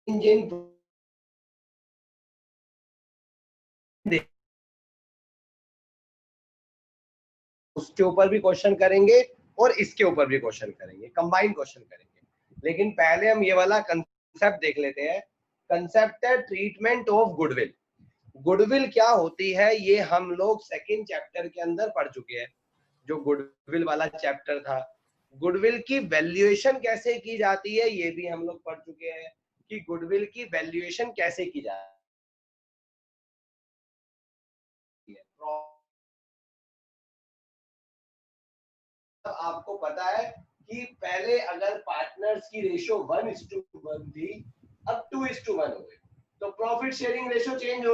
Engine उसके ऊपर भी क्वेश्चन करेंगे और इसके ऊपर भी क्वेश्चन करेंगे, कंबाइन क्वेश्चन करेंगे। लेकिन पहले हम ये वाला कंसेप्ट देख लेते हैं। कंसेप्ट है ट्रीटमेंट ऑफ गुडविल। गुडविल क्या होती है ये हम लोग सेकंड चैप्टर के अंदर पढ़ चुके हैं, जो गुडविल वाला चैप्टर था। गुडविल की वैल्यूएशन कैसे की जाती है ये भी हम लोग पढ़ चुके हैं, कि गुडविल की वैल्यूएशन कैसे की जाती है। आपको पता है कि पहले अगर पार्टनर्स की रेशियो 1:1 थी, अब 2:1 हो गई, तो प्रॉफिट शेयरिंग रेशियो चेंज हो।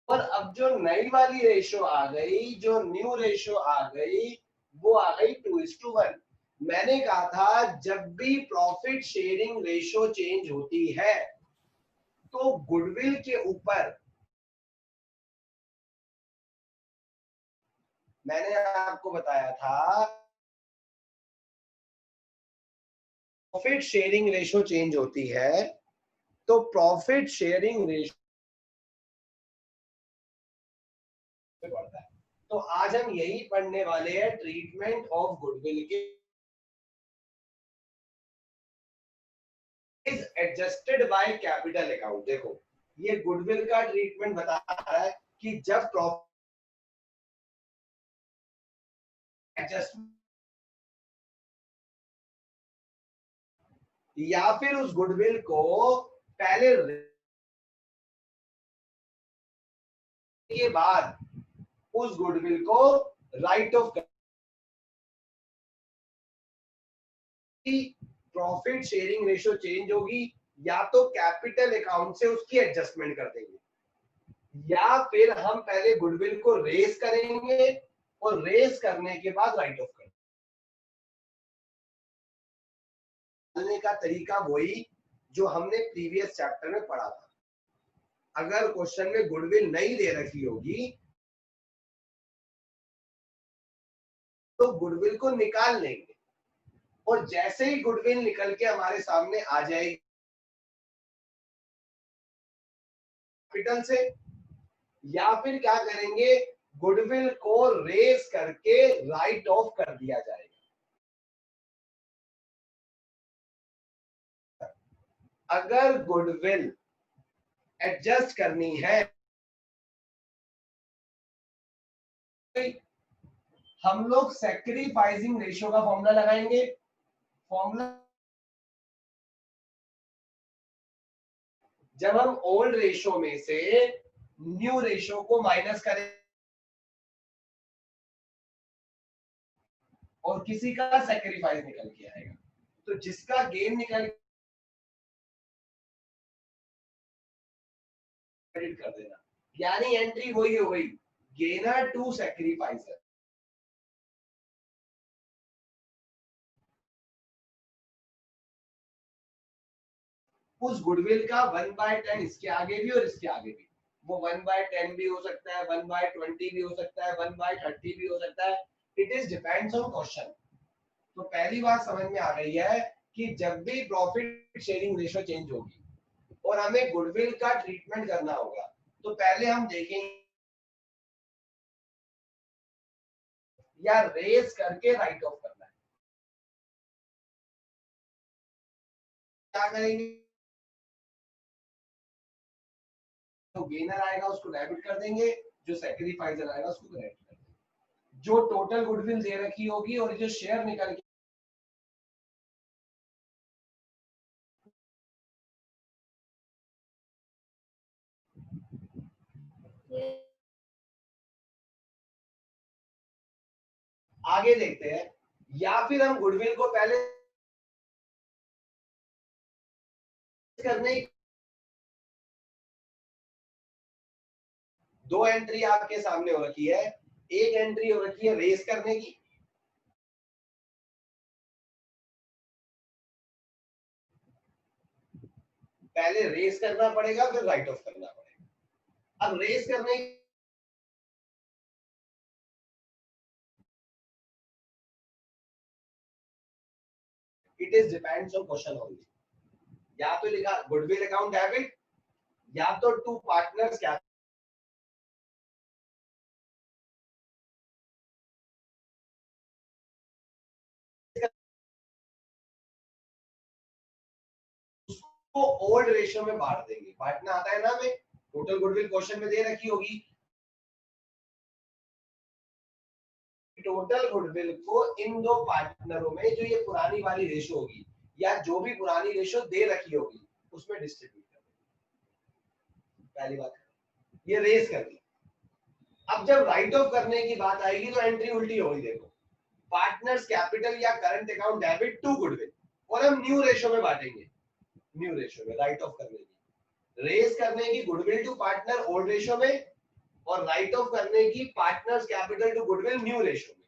और अब जो नई वाली रेशियो आ गई, जो न्यू रेशियो आ गई, वो आ गई 2:1। मैंने कहा था जब भी प्रॉफिट शेयरिंग रेशियो चेंज होती है तो गुडविल के ऊपर, मैंने आपको बताया था प्रॉफिट शेयरिंग रेशियो चेंज होती है तो प्रॉफिट शेयरिंग रेशियो बढ़ता है। तो आज हम यही पढ़ने वाले हैं, ट्रीटमेंट ऑफ गुडविल के is adjusted by capital account. देखो ये गुडविल का ट्रीटमेंट बता रहा है कि जब प्रॉफिट एडजस्ट या फिर उस गुडविल को पहले के बाद उस गुडविल को right of, profit sharing ratio change होगी, या तो कैपिटल अकाउंट से उसकी एडजस्टमेंट कर देंगे, या फिर हम पहले गुडविल को रेज करेंगे और रेज करने के बाद राइट ऑफ करने का तरीका वही जो हमने प्रीवियस चैप्टर में पढ़ा था। अगर क्वेश्चन में गुडविल नहीं दे रखी होगी तो गुडविल को निकाल लेंगे, और जैसे ही गुडविल निकल के हमारे सामने आ जाएगी कैपिटल से, या फिर क्या करेंगे, गुडविल को रेज करके राइट ऑफ कर दिया जाएगा। अगर गुडविल एडजस्ट करनी है हम लोग सैक्रिफाइसिंग रेशियो का फॉर्मूला लगाएंगे। फॉर्मूला जब हम ओल्ड रेशियो में से न्यू रेशियो को माइनस करें और किसी का सैक्रिफाइस निकल के आएगा, तो जिसका गेन निकल क्रेडिट कर देना, यानी एंट्री वही हो गई, गेनर टू सैक्रिफाइसर। उस गुडविल का 1/10 इसके आगे भी और इसके आगे भी, वो 1/10 भी हो सकता है, 1/20 भी हो सकता है, 1/30 भी हो सकता है। It is depends on question. तो पहली बात समझ में आ गई है कि जब भी प्रॉफिट शेयरिंग रेशियो चेंज होगी और हमें गुडविल का ट्रीटमेंट करना होगा, तो पहले हम देखेंगे या रेस करके राइट ऑफ करना है। क्या करेंगे, तो गेनर आएगा उसको डेबिट कर देंगे, जो सैक्रिफाइसर आएगा उसको क्रेडिट कर देंगे। जो टोटल गुडविल दे रखी होगी और जो शेयर निकल के आगे देखते हैं, या फिर हम गुडविल को पहले करने, दो एंट्री आपके सामने हो रखी है। एक एंट्री हो रखी है रेस करने की, पहले रेस करना पड़ेगा फिर राइट ऑफ करना पड़ेगा। अब रेस करने it is depends on question only. या तो लिखा गुडविल अकाउंट डेबिट, या तो टू पार्टनर्स क्या को ओल्ड रेशियो में बांट देंगे। बांटना आता है ना हमें, टोटल गुडविल क्वेश्चन में दे रखी होगी। टोटल गुडविल को इन दो पार्टनरों में जो ये पुरानी वाली रेशियो होगी या जो भी पुरानी रेशियो दे रखी होगी उसमें डिस्ट्रीब्यूट कर देंगे। पहली बात ये रेस कर दी। अब जब राइट ऑफ करने की बात आएगी तो एंट्री उल्टी होगी। देखो, पार्टनर्स कैपिटल या current account debit to goodwill, और हम न्यू रेशियो में बांटेंगे। न्यू रेशियो में राइट ऑफ करने की, रेस करने की goodwill to partner old ratio में, और राइट ऑफ करने की partners capital to goodwill new ratio में।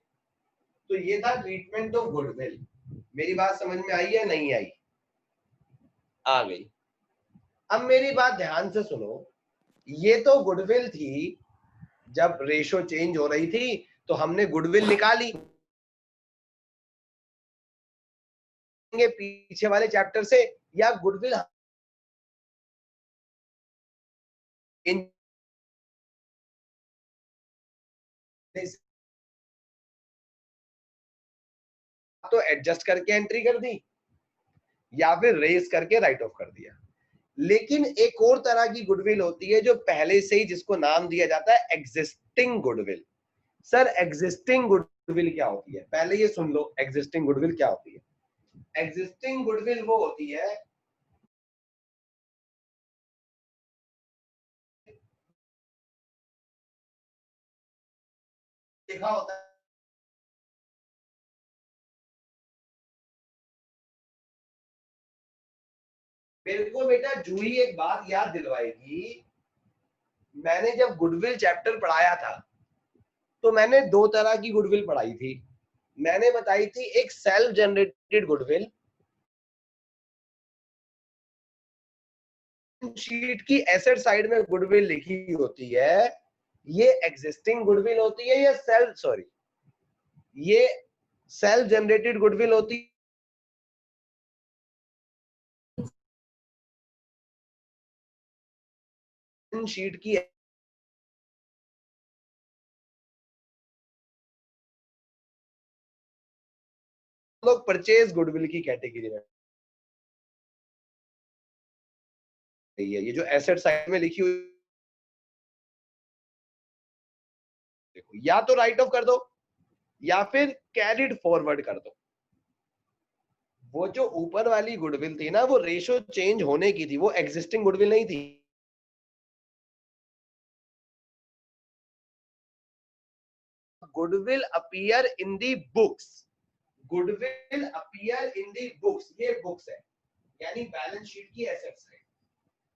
तो ये था ट्रीटमेंट ऑफ गुडविल। मेरी बात समझ में आई या नहीं आई? आ गई। अब मेरी बात ध्यान से सुनो, ये तो गुडविल थी, जब रेशो चेंज हो रही थी तो हमने गुडविल निकाली। पीछे वाले चैप्टर से, या गुडविल तो एडजस्ट करके एंट्री कर दी, या फिर रेस करके राइट ऑफ कर दिया। लेकिन एक और तरह की गुडविल होती है जो पहले से ही, जिसको नाम दिया जाता है existing goodwill. Sir existing goodwill क्या होती है? पहले ये सुन लो, एग्जिस्टिंग गुडविल क्या होती है। एग्जिस्टिंग गुडविल वो होती है लिखा होता है, मेरे को बेटा जूही एक बात याद दिलवाएगी। मैंने जब गुडविल चैप्टर पढ़ाया था तो मैंने दो तरह की गुडविल पढ़ाई थी। मैंने बताई थी एक सेल्फ जनरेटेड गुडविल, शीट की एसेट साइड में गुडविल लिखी होती है, ये एग्जिस्टिंग गुडविल होती है, या ये सेल्फ जनरेटेड गुडविल होती है। शीट की लोग परचेज गुडविल की कैटेगरी में, ये जो एसेट साइड में लिखी हुई, देखो या तो राइट ऑफ कर दो या फिर कैरिड फॉरवर्ड कर दो। वो जो ऊपर वाली गुडविल थी ना, वो रेशो चेंज होने की थी, वो एग्जिस्टिंग गुडविल नहीं थी। Goodwill appear in the books, goodwill appear in the books, ये बुक्स है यानी बैलेंस शीट की एसेट्स है।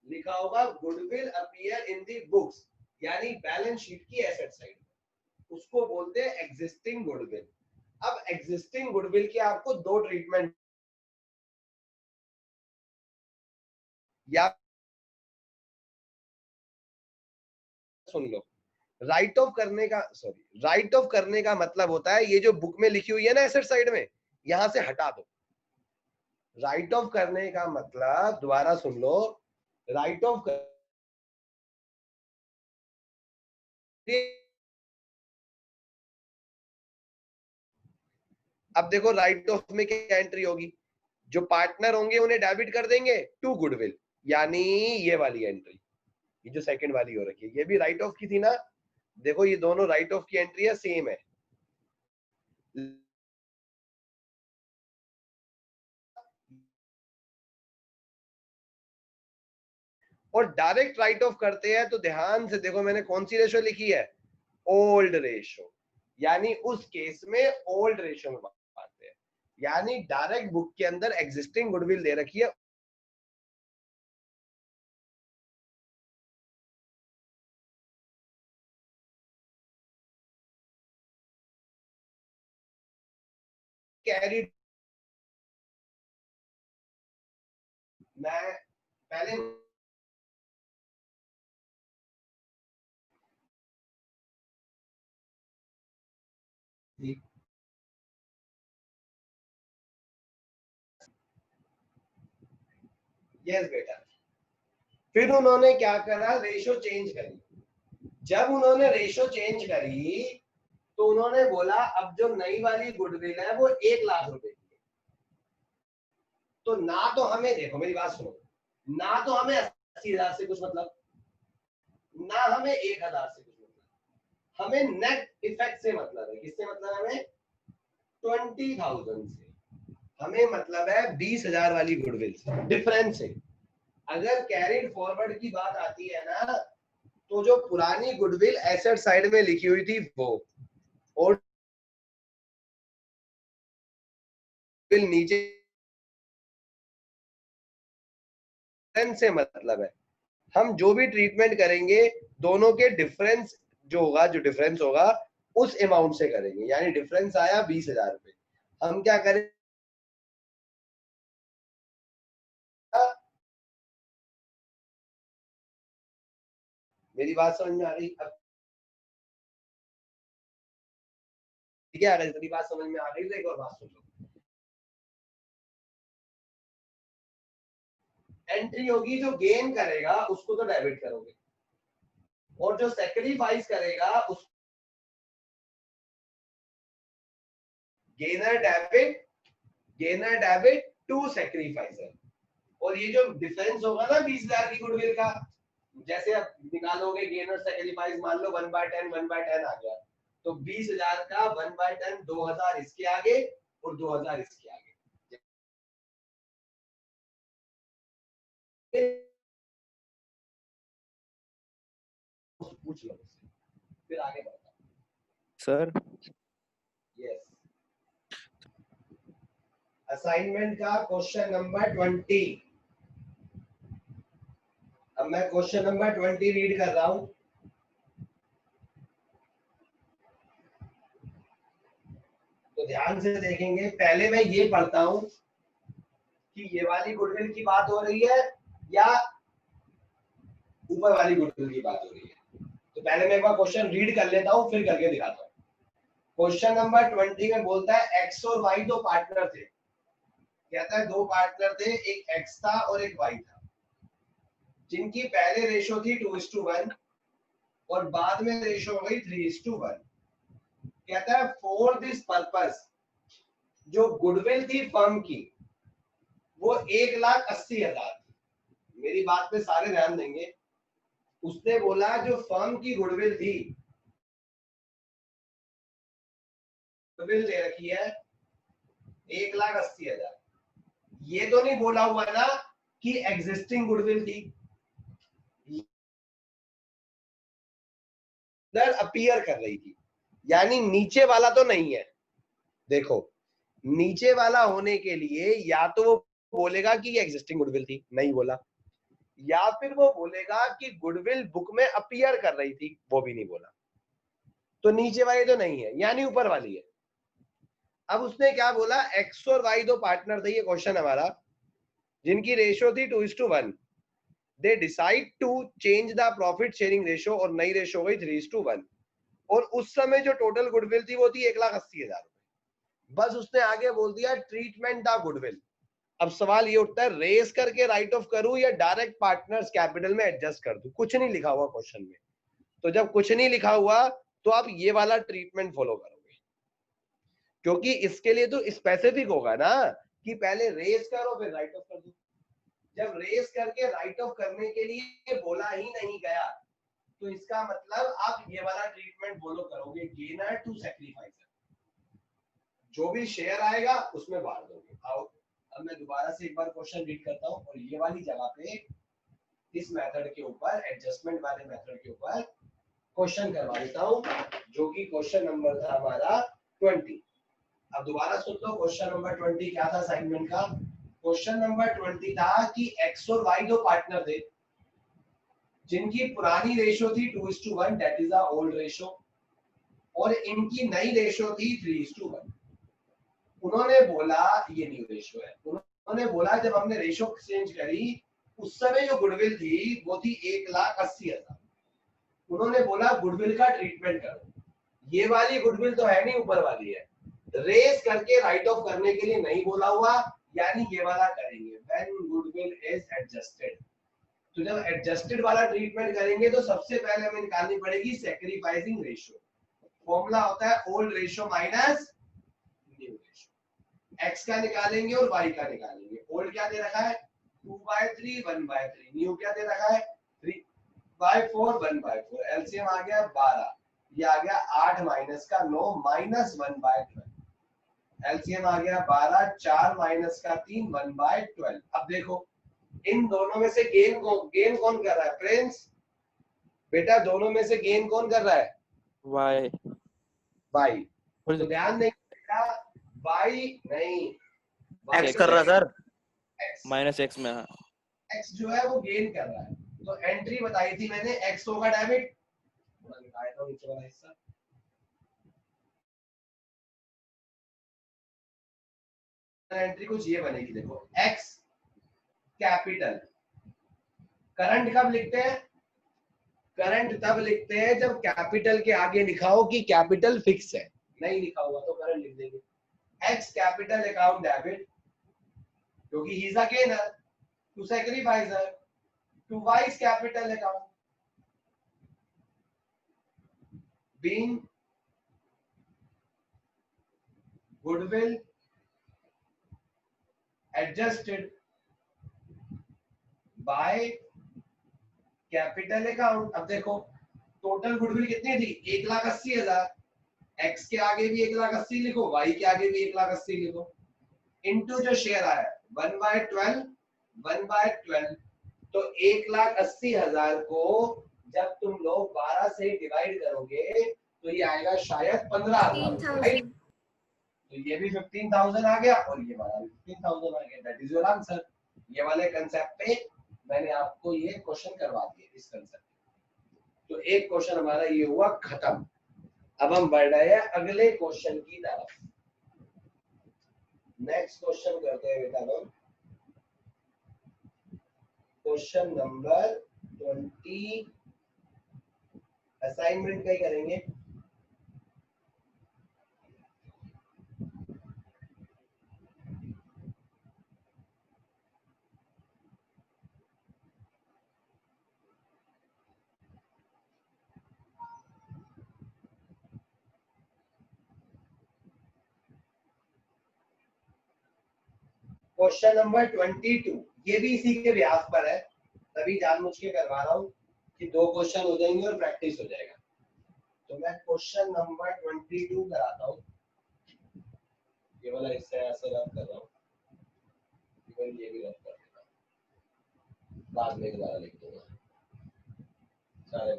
लिखा होगा goodwill appear in the books यानी बैलेंस शीट की एसेट साइड, उसको बोलते हैं एग्जिस्टिंग गुडविल। अब एग्जिस्टिंग गुडविल के आपको दो ट्रीटमेंट, या सुन लो, राइट ऑफ करने का, सॉरी, राइट ऑफ करने का मतलब होता है ये जो बुक में लिखी हुई है ना एसेट साइड में, यहां से हटा दो। राइट ऑफ करने का मतलब, दोबारा सुन लो, राइट ऑफ कर, अब देखो राइट ऑफ में क्या एंट्री होगी, जो पार्टनर होंगे उन्हें डेबिट कर देंगे टू गुडविल, यानी ये वाली एंट्री, ये जो सेकंड वाली हो रखी है, ये भी राइट ऑफ की थी ना। देखो ये दोनों राइट ऑफ की एंट्री है, सेम है। और डायरेक्ट राइट ऑफ करते हैं तो ध्यान से देखो, मैंने कौन सी रेशो लिखी है, ओल्ड रेशो, यानी उस केस में ओल्ड रेशो में बांटते हैं। यानी डायरेक्ट बुक के अंदर एग्जिस्टिंग गुडविल दे रखी है, कैरी, मैं पहले यस बेटा। फिर उन्होंने क्या करा, रेशो चेंज करी। जब उन्होंने रेशो चेंज करी तो उन्होंने बोला अब जो नई वाली गुडविल है वो 1 लाख रुपए की है। तो ना तो हमें, देखो मेरी बात सुनो, ना तो हमें 80,000 से कुछ मतलब, ना हमें 1,000 से कुछ मतलब, हमें नेट इफेक्ट से मतलब है। किससे मतलब है हमें? 20,000 से। हमें मतलब है 20,000 वाली गुडविल से, डिफरेंस से। अगर कैरिड फॉरवर्ड की बात आती है ना, तो जो पुरानी गुडविल एसेट साइड में लिखी हुई थी वो, और नीचे से मतलब है। हम जो भी ट्रीटमेंट करेंगे दोनों के डिफरेंस जो होगा, जो डिफरेंस होगा उस अमाउंट से करेंगे। यानी डिफरेंस आया 20,000 रुपए, हम क्या करें, मेरी बात समझ में आ रही? अब ठीक है, अगर तेरी बात समझ में आ रही तो एक और बात सुन लो। एंट्री होगी, जो गेन करेगा उसको तो डेबिट करोगे, और जो सैक्रिफाइस करेगा उस गेनर डेबिट टू सैक्रिफाइसर। और ये जो डिफरेंस होगा ना 20,000 की गुडविल का, जैसे आप निकालोगे गेनर सैक्रिफाइस, मान लो 1/10 1/10 आ गया, तो 20,000 का 1/10 2,000 इसके आगे और 2,000 इसके आगे। पूछ लो उससे, फिर आगे बढ़ता सर। यस, असाइनमेंट का क्वेश्चन नंबर 20। अब मैं क्वेश्चन नंबर 20 रीड कर रहा हूं। तो ध्यान से देखेंगे, पहले मैं ये पढ़ता हूं कि ये वाली गुडविल की बात हो रही है या ऊपर वाली गुडविल की बात हो रही है। तो पहले मैं एक बार क्वेश्चन रीड कर लेता हूं, फिर करके दिखाता हूं। क्वेश्चन नंबर 20 में बोलता है एक्स और वाई दो पार्टनर थे। कहता है दो पार्टनर थे, एक एक्स था और एक वाई था, जिनकी पहले रेशो थी 2:1 और बाद में रेशो हो गई 3:1। कहता है फॉर दिस पर्पस जो गुडविल थी फर्म की वो 1,80,000 थी। मेरी बात पे सारे ध्यान देंगे। उसने बोला जो फर्म की गुडविल थी, गुडविल दे रखी है 1,80,000। ये तो नहीं बोला हुआ ना कि एग्जिस्टिंग गुडविल थी, इधर अपीयर कर रही थी, यानी नीचे वाला तो नहीं है। देखो, नीचे वाला होने के लिए या तो वो बोलेगा कि ये एग्जिस्टिंग गुडविल थी, नहीं बोला, या फिर वो बोलेगा कि गुडविल बुक में अपीयर कर रही थी, वो भी नहीं बोला। तो नीचे वाली तो नहीं है, यानी ऊपर वाली है। अब उसने क्या बोला, एक्स और वाई दो पार्टनर थे, ये क्वेश्चन हमारा, जिनकी रेशो थी 2:1। They decide to change the profit sharing ratio, और नई रेशो हो गई 3:1। और उस समय जो टोटल गुडविल थी वो थी 1,80,000। बस उसने आगे बोल दिया ट्रीटमेंट द गुडविल। अब सवाल ये उठता है, रेस करके राइट ऑफ करूं या डायरेक्ट पार्टनर्स कैपिटल में एडजस्ट कर दूं? कुछ नहीं लिखा हुआ क्वेश्चन में। तो जब कुछ नहीं लिखा हुआ तो आप ये वाला ट्रीटमेंट फॉलो करोगे, क्योंकि इसके लिए तो स्पेसिफिक होगा ना कि पहले रेस करो फिर राइट ऑफ कर दो। जब रेस करके राइट ऑफ करने के लिए बोला ही नहीं गया, तो इसका मतलब आप ये वाला ट्रीटमेंट फॉलो करोगे, गेनर टू सैक्रिफाइसर। जो भी शेयर आएगा उसमें बांट दोगे। आओ अब मैं दोबारा से एक बार क्वेश्चन रीड करता हूं, और ये वाली जगह पे इस मेथड के ऊपर, एडजस्टमेंट वाले मेथड के ऊपर क्वेश्चन करवा देता हूं, जो कि क्वेश्चन नंबर था हमारा 20। अब दोबारा सुन लो, क्वेश्चन नंबर 20 क्या था असाइनमेंट का? क्वेश्चन नंबर 20 था कि एक्स और वाई दो पार्टनर थे, जिनकी पुरानी रेशो थी 2:1, that is the old ratio, और इनकी नई रेशो थी 3:1। उन्होंने बोला, ये न्यू रेशो है, उन्होंने बोला जब हमने रेशो चेंज करी उस समय जो गुडविल थी वो थी 1,80,000। उन्होंने बोला गुडविल का ट्रीटमेंट करो। ये वाली गुडविल तो है नहीं, ऊपर वाली है। रेस करके राइट ऑफ करने के लिए नहीं बोला हुआ, यानी ये वाला करेंगे। When goodwill is adjusted. तो जब एडजस्टेड वाला ट्रीटमेंट करेंगे तो सबसे पहले हमें निकालनी पड़ेगी सैक्रिफाइसिंग रेशियो। फॉर्मूला होता है old ratio minus new ratio. X का निकालेंगे और वाई का निकालेंगे। ओल्ड क्या दे रखा है 2/3 1/3, न्यू क्या दे रखा है 3/4 1/4, एलसीएम आ गया 12, ये आ गया 8 माइनस का 9 माइनस 1/12, एलसीएम आ गया 12, 4 माइनस का 3 1/12। अब देखो इन दोनों में से गेन कौन कर रहा है प्रिंस? बेटा दोनों में से गेन कौन कर रहा है? वाई। वाई। तो ध्यान देंगे वाई नहीं एक्स कर रहा है सर, माइनस एक्स में। हाँ एक्स जो है वो गेन कर रहा है। तो एंट्री बताई थी मैंने एक्स होगा डेबिट, निकाला था नीचे वाला हिस्सा, एंट्री कुछ ये बनेगी देखो एक्स कैपिटल। करंट कब लिखते हैं? करंट तब लिखते हैं जब कैपिटल के आगे लिखा हो कि कैपिटल फिक्स है, नहीं लिखा हुआ तो करंट लिख देंगे। एक्स कैपिटल अकाउंट डेबिट क्योंकि he is a gainer to sacrificer, to Y's capital account being goodwill adjusted by capital account। अब देखो टोटल गुडविल कितनी थी 1,80,000, एक्स के आगे भी 1,80,000 लिखो, वाई के आगे भी 1,80,000 लिखो, इनटू जो शेयर आया 1/12 तो 1,80,000 को जब तुम लोग 12 से डिवाइड करोगे तो ये आएगा शायद 15,000, तो ये भी 15,000 आ गया और ये वाला भी 15,000 आ गया। That is your answer. ये वाले कंसेप्ट पे मैंने आपको ये क्वेश्चन करवा दिए इस कंसेप्ट। तो एक क्वेश्चन हमारा ये हुआ खत्म। अब हम बढ़ रहे हैं अगले क्वेश्चन की तरफ। नेक्स्ट क्वेश्चन करते हैं बेटा लोग, क्वेश्चन नंबर 20 असाइनमेंट का ही करेंगे। क्वेश्चन नंबर 22 ये भी इसी के व्यास पर है, तभी जानबूझ के करवा रहा हूँ कि 2 क्वेश्चन हो जाएंगे और प्रैक्टिस हो जाएगा। तो मैं क्वेश्चन नंबर 22 कराता हूँ। ये वाला हिस्सा ऐसे रब कर रहा हूँ, ये भी रब कर देता हूँ, बाद में दोबारा लिख दूंगा सारे।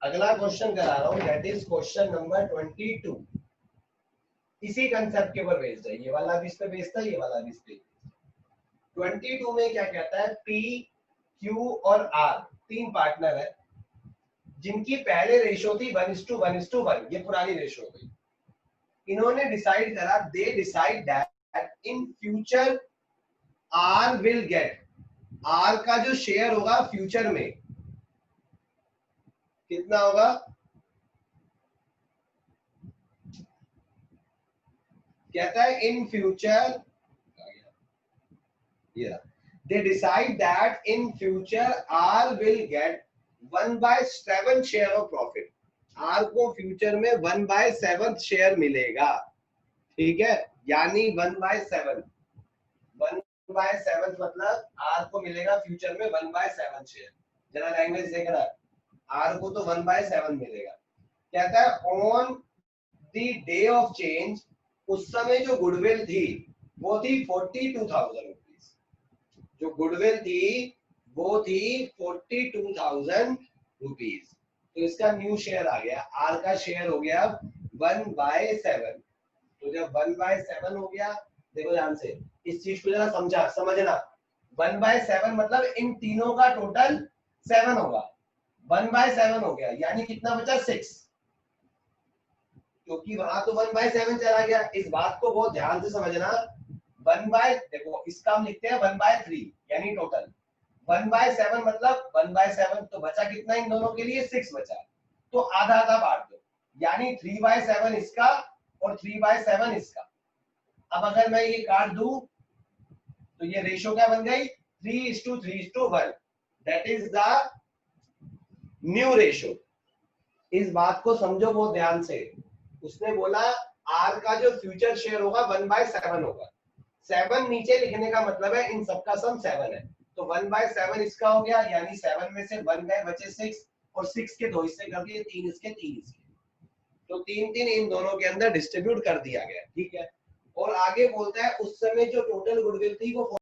अगला क्वेश्चन करा रहा हूँ, दैट इज क्वेश्चन नंबर 22। इसी कंसेप्ट के ऊपर बेस्ड है, ये वाला भी इस पे बेस्ड है, ये वाला भी इस पे। 22 में क्या कहता है P, Q और R 3 पार्टनर है जिनकी पहले रेशो थी 1:1:1, ये पुरानी रेशो हो गई। इन्होंने डिसाइड करा, they decide that in future R will get, R का जो शेयर होगा फ्यूचर में कितना होगा? कहता है in future, they decide that in future R will get 1/7 share of profit। R को फ्यूचर में 1/7 शेयर मिलेगा, ठीक है, यानी 1/7 मतलब R को मिलेगा फ्यूचर में 1/7 शेयर। जरा लैंग्वेज देख रहा है, R को तो 1/7 मिलेगा। कहता है on the day of change, उस समय जो गुडविल थी वो थी 42,000 रुपीज। जो गुडविल थी वो थी 42,000 रुपीज। तो इसका न्यू शेयर आ गया, आर का शेयर हो गया 1/7। तो जब 1/7 हो गया, देखो ध्यान से इस चीज को जरा समझना 1/7 मतलब इन तीनों का टोटल 7 होगा। 1/7 हो गया यानी कितना बचा 6, क्योंकि वहां तो 1/7 चला गया। इस बात को बहुत ध्यान से समझना। देखो इसका हम लिखते हैं 1/3 यानी टोटल 1/7 मतलब 1/7, तो बचा कितना इन दोनों के लिए 6 बचा, तो आधा आधा बांट दो, यानी 3/7 इसका और 3/7 इसका। अब अगर मैं ये काट दूं तो ये रेशो क्या बन गई 3:3:1 that is the new ratio. इस बात को समझो बहुत ध्यान से। उसने बोला आर का जो फ्यूचर शेयर होगा 1/7 होगा। 7 नीचे लिखने का मतलब है इन सबका सम 7 है, तो 1/7 इसका हो गया, यानी 7 में से 1 गए बचे 6 और 6 के 2 हिस्से कर दिए, 3 इसके 3 इसके, तो 3 इन दोनों के अंदर डिस्ट्रीब्यूट कर दिया गया। ठीक है। और आगे बोलता है उस समय जो टोटल गुडविल थी वो